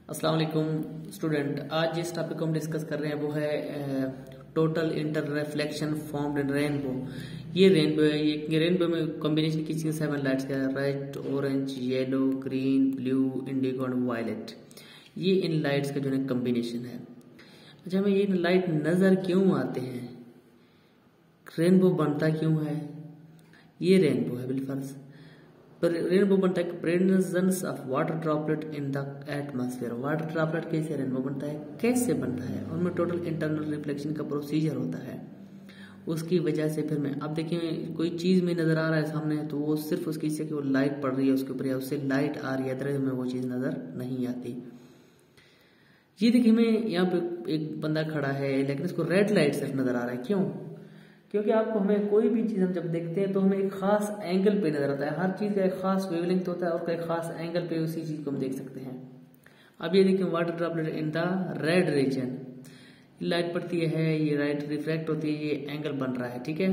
अस्सलाम वालेकुम स्टूडेंट। आज जिस टॉपिक को हम डिस्कस कर रहे हैं वो है total inter reflection formed in rainbow. ये रेनबो है। ये रेनबो में कॉम्बिनेशन किसी 7 लाइट्स का है, red, orange, yellow, green, blue, Indigo और वायलेट। ये इन लाइट्स का जो है कॉम्बिनेशन है। अच्छा, हमें ये लाइट नजर क्यों आते हैं, रेनबो बनता क्यों है? ये रेनबो है बिलफर्ज। पर रेनबो बनता है presence of water droplet in the atmosphere. Water droplet कैसे रेनबो बनता है, कैसे बनता है, उनमें टोटल इंटरनल रिफ्लेक्शन का प्रोसीजर होता है। उसकी वजह से फिर मैं अब देखिए कोई चीज में नजर आ रहा है सामने, तो वो सिर्फ उसकी से कि वो लाइट पड़ रही है उसके ऊपर या उससे लाइट आ रही है, अदरवाइज में वो चीज नजर नहीं आती। ये देखिए हमें यहाँ पे एक बंदा खड़ा है लेकिन उसको रेड लाइट सिर्फ नजर आ रहा है। क्यों? क्योंकि आपको हमें कोई भी चीज हम जब देखते हैं तो हमें एक खास एंगल पे नजर आता है। हर चीज का एक खास वेवलेंथ होता है और एक खास एंगल पे उसी चीज को हम देख सकते हैं। अब ये देखिए water droplet in the red region, light पड़ती है, ये लाइट रिफ्लेक्ट होती है, ये एंगल बन रहा है। ठीक है,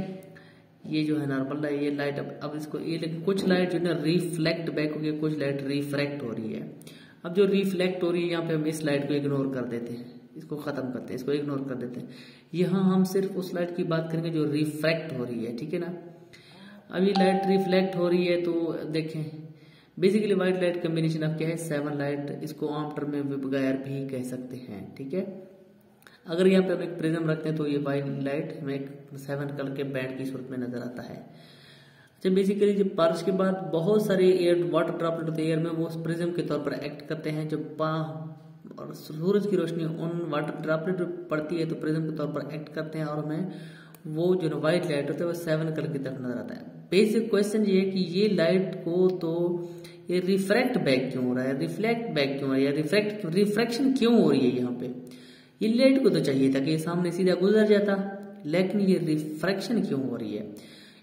ये जो है नॉर्मल है, ये लाइट अब इसको ये, लेकिन कुछ लाइट जो है रिफ्लेक्ट बैक हो गई, कुछ लाइट रिफ्रैक्ट हो रही है। अब जो रिफ्लेक्ट हो रही है यहाँ पे हम इस लाइट को इग्नोर कर देते हैं, इसको खत्म करते हैं, इसको इग्नोर कर देते हैं। यहाँ हम सिर्फ उस लाइट की बात करेंगे जो रिफ्रैक्ट हो रही है। ठीक है ना। अब ये लाइट रिफ्लेक्ट हो रही है तो देखें basically white light combination of क्या है, 7 लाइट। इसको आम टर्म में विबगायर भी कह सकते हैं। ठीक है, अगर यहाँ पे हम एक प्रिज्म रखते हैं तो ये व्हाइट लाइट हमें एक 7 कलर के बैंड की सूरत में नजर आता है। अच्छा, बेसिकली जब बारिश के बाद बहुत सारे एयर वाटर ड्रॉपलेट होते हैं एयर में, वो उस प्रिज्म के तौर पर एक्ट करते हैं। जब और सूरज की रोशनी उन वाटर ड्रॉपलेट पर पड़ती है तो प्रिज्म के तौर पर एक्ट करते हैं और हमें वो जो व्हाइट लाइट होता है वो 7 कलर की तरफ नजर आता है। बेसिक क्वेश्चन ये है कि ये लाइट को तो ये रिफ्रैक्ट बैक क्यों हो रहा है, रिफ्लेक्ट बैक क्यों हो रहा है, रिफ्रैक्शन क्यों हो रही है? यहाँ पे ये लाइट को तो चाहिए था कि ये सामने सीधा गुजर जाता, लेकिन ये रिफ्रैक्शन क्यों हो रही है?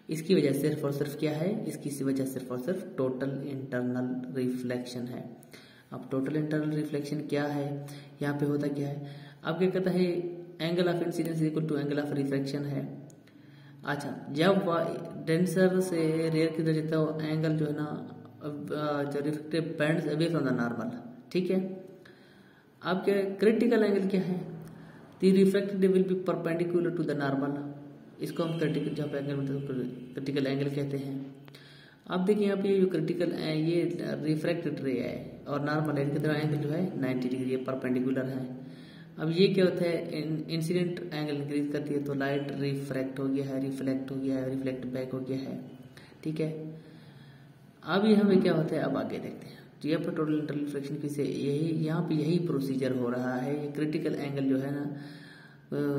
इसकी वजह सिर्फ और सिर्फ क्या है, इसकी वजह सिर्फ और सिर्फ टोटल इंटरनल रिफ्लेक्शन है। अब टोटल इंटरनल रिफ्लेक्शन क्या है, यहाँ पे होता क्या है? अब क्या कहता है, angle of incidence equal to angle of reflection है। अच्छा, जब डेंसर से रेयर की तरफ जाता है वो एंगल जो है ना जो reflective bend away from the normal. ठीक है, अब क्या क्रिटिकल एंगल क्या है, the refracted will be perpendicular to the normal. इसको हम क्रिटिकल जहाँ पे एंगल क्रिटिकल एंगल कहते हैं। अब देखिए यहाँ पे जो क्रिटिकल ये रिफ्रैक्टेड रे है और नॉर्मल है, इनके एंगल जो है 90 डिग्री परपेंडिकुलर है। अब ये क्या होता है, इंसिडेंट एंगल इंक्रीज करती है तो लाइट रिफ्रैक्ट हो गया है, रिफ्लेक्ट हो गया है, रिफ्लेक्ट बैक हो गया है। ठीक है, अब ये हमें क्या होता है, अब आगे देखते हैं। तो यहाँ पर टोटल इंटरनल रिफ्लेक्शन किसे, यही यहाँ पे यही प्रोसीजर हो रहा है। ये क्रिटिकल एंगल जो है ना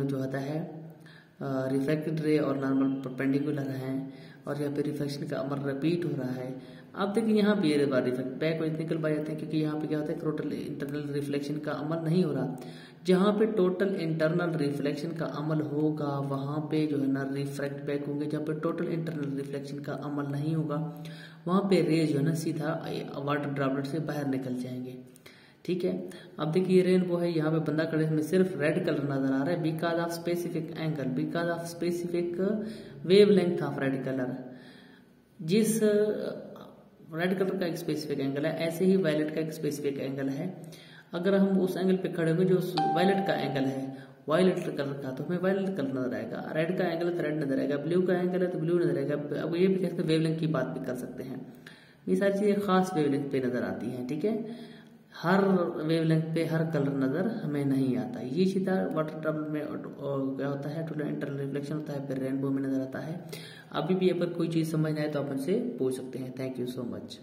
जो होता है रिफ्लेक्टेड रे और नॉर्मल परपेंडिकुलर है और यहाँ पे रिफ्लेक्शन का अमल रिपीट हो रहा है। अब देखिए यहाँ पे ये बार रिफ्लेक्ट बैक निकल पाए जाते हैं क्योंकि यहाँ पे क्या होता है, टोटल इंटरनल रिफ्लेक्शन का अमल नहीं हो रहा। जहाँ पे टोटल इंटरनल रिफ्लेक्शन का अमल होगा वहां पे जो है ना रिफ्रैक्ट बैक होंगे। जहाँ पे टोटल इंटरनल रिफ्लेक्शन का अमल नहीं होगा वहां पे रेज जो है ना सीधा वाटर ड्रॉपलेट से बाहर निकल जाएंगे। ठीक है, अब देखिए रेनबो है, यहाँ पे बंदा खड़े में सिर्फ रेड कलर नजर आ रहा है because of specific angle, because of specific wavelength of red colour. जिस रेड कलर का एक स्पेसिफिक एंगल है, ऐसे ही वायलेट का एक स्पेसिफिक एंगल है। अगर हम उस एंगल पे खड़े हुए जो वायलेट का एंगल है, वायलेट कलर का, तो हमें वायलेट कलर नजर आएगा। रेड का एंगल है तो रेड नजर आएगा, ब्लू का एंगल है तो ब्लू नजर आएगा। अब ये भी कह सकते वेवलेंथ की बात भी कर सकते हैं। ये सारी चीजें खास वेवलेंथ पे नजर आती हैं। ठीक है, हर वेवलेंथ पे हर कलर नजर हमें नहीं आता। ये सीधा वाटर ड्रॉपलेट में क्या होता है, टोटल इंटरनल रिफ्लेक्शन होता है, फिर रेनबो में नजर आता है। अभी भी अगर कोई चीज समझ ना आए तो आप मुझसे पूछ सकते हैं। Thank you so much.